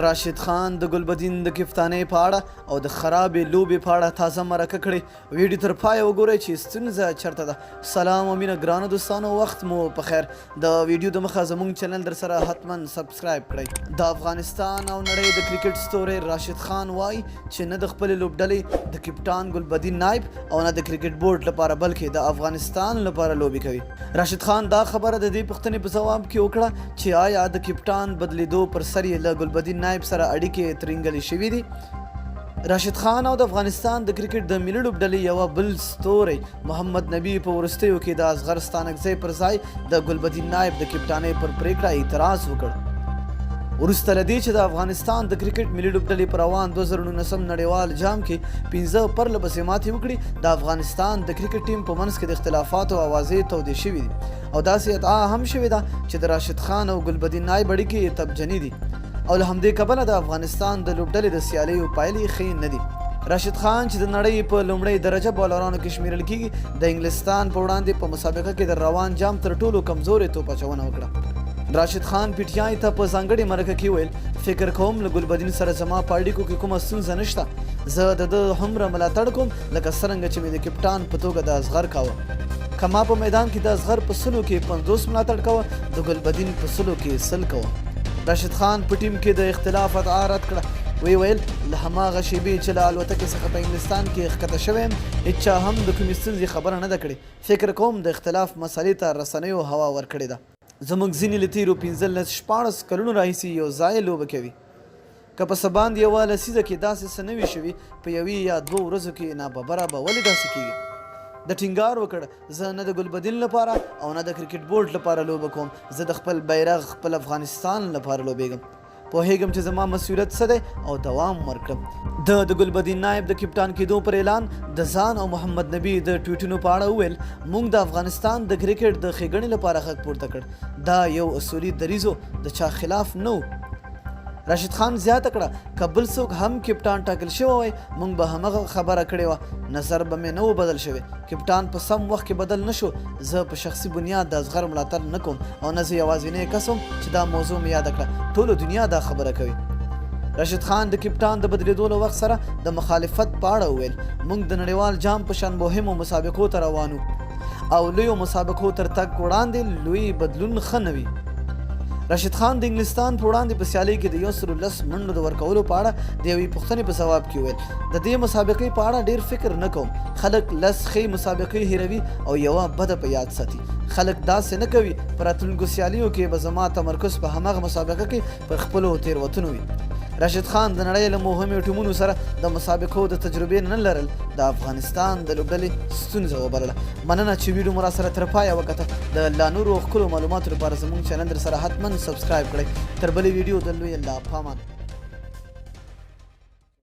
راشد خان د ګلبدین د کفتانې په اړه او د خرابې لوبې په اړه تازه مرکه کړې. ویډیو تر پایه وګورئ چې ستونزه چېرته ده. سلام او مینه ګرانو دوستانو، وخت مو په خیر. د ویډیو د مخه زموږ چینل در سره حتما سبسکرایب کړئ. د افغانستان او نړۍ د کرکټ ستوری راشد خان وایي چې نه د خپلې لوبډلې د کپټان ګلبدین نایب او نه د کرکټ بورډ لپاره بلکې د افغانستان لپاره لوبې کوي. راشد خان دا خبره د دې پوښتنې په ځواب کې وکړه چې آیا د کپټان بدلیدو پر سر یې له ګلبدین نایب سره اړیکې ترینګلې شوي دي. راشد خان او د افغانستان د کرکټ د ملي لوبډلې یوه بل ستوری محمد نبي په وروستیو کې د اصغر ستانکزی پر ځای د ګلبدین نایب د کپټانۍ پر پریکړه اعتراض وکړ. وروسته له دې چې د افغانستان د کرکټ ملي لوبډلې په روان 2019 نړیوال جام کې 15 پرلپسې ماتې وکړي، د افغانستان د کرکټ ټیم په منځ کې د اختلافاتو اوازې تودې شوي دي او داسې ادعا هم شوې ده چې د راشد خان او ګلبدین نایب اړیکې تبجني دي او له همدې کبله د افغانستان د لوبډلې د سیالیو پایلې ښې نه دي. راشد خان چې د نړۍ په لومړۍ درجه بالرانو کې شمیرل کیږي، د انګلستان په وړاندې په مسابقه کې د روان جام تر ټولو کمزورې توپ اچونه وکړه. راشد خان پی ټی آی ته په ځانګړې مرکه کې ویل، فکر کوم له ګلبدین سره زما په اړیکو کې کومه ستونزه نشته. زه د ده هومره ملاتړ کوم لکه څرنګه چې مې د کپټان په توګه د اصغر کاوه. که ما په میدان کې د اصغر په سلو کې 50 ملاتړ کوه، د ګلبدین په سلو کې 100 کوه. راشد خان په ټیم کې د اختلاف ادعا رد کړه. وی ویل له هماغه شیبې چې له الوتکې څخه په انګلستان کې ښکته شوی یم، هېچا هم د کومې ستونزې خبره نه ده کړې. فکر کوم د اختلاف مسلې ته رسنیو هوا ورکړې ده. زموږ ځینې له تېرو 15-14 کلونو راهیسې یو ځای لوبه کوي. که په څه باندې یوه لسیزه کې داسې څه نه وي شوي، په یوې یا 2 ورځو کې ناببره به ولې داسې کېږي؟ د ټینګار وکړ، زه نه د ګلبدین لپاره او نه د کرکټ بورډ لپاره لوبه کوم، زه د خپل بیرغ خپل افغانستان لپاره لوبېږم. پوهېږم چې زما مسؤلیت څه دی او دوام ورکړم. د ګلبدین نایب د کپټان کېدو پر اعلان د ځان او محمد نبي د ټویټونو په اړه وویل، موږ د افغانستان د کرکټ د ښېګڼې لپاره غږ پورته کړ. دا یو اصولي دریځ د چا خلاف نه و. راشد خان زیاته کړه، که بل څوک هم کپټان ټاکل شوی وای، موږ به همغه خبره کړې وه. نظر به مې نه و بدل شوی. کپټان په سم وخت کې بدل نه شو. زه په شخصي بنیاد د اصغر ملاتړ نه کوم او نه زه یوازینی کس وم چې دا موضوع مې یاده کړه. ټوله دنیا دا خبره کوي. راشد خان د کپټان د بدلیدو له وخت سره د مخالفت په اړه وویل، موږ د نړیوال جام په شان مهمو مسابقو ته روان وو او لویو مسابقو تر تګ وړاندې لوی بدلون ښه نه وي. راشد خان د انګلستان په وړاندې په سیالۍ کې د 110 منډو د ورکولو په اړه د یوې پوښتنې په ځواب کې ویل، د دې مسابقې په اړه ډېر فکر نه کوم. خلک 10 ښې مسابقې هیروي او یوه بده په یاد ساتي. خلک داسې نه کوي. په راتلونکو سیالیو کې به زما تمرکز په هماغه مسابقه کې پر خپلو تېروتنو وي. راشد خان د نړۍ له مهمو ټیمونو سره د مسابقو د تجربې نه لرل د افغانستان د لوبډلې ستونزه وبلله. مننه چې ویډیو مو راسره تر پایه وکته. د لا نورو ښکلو معلوماتو لپاره زموږ چینل در سره حتما سبسکرایب کړئ. تر بلې ویډیو د لوی الله پامان.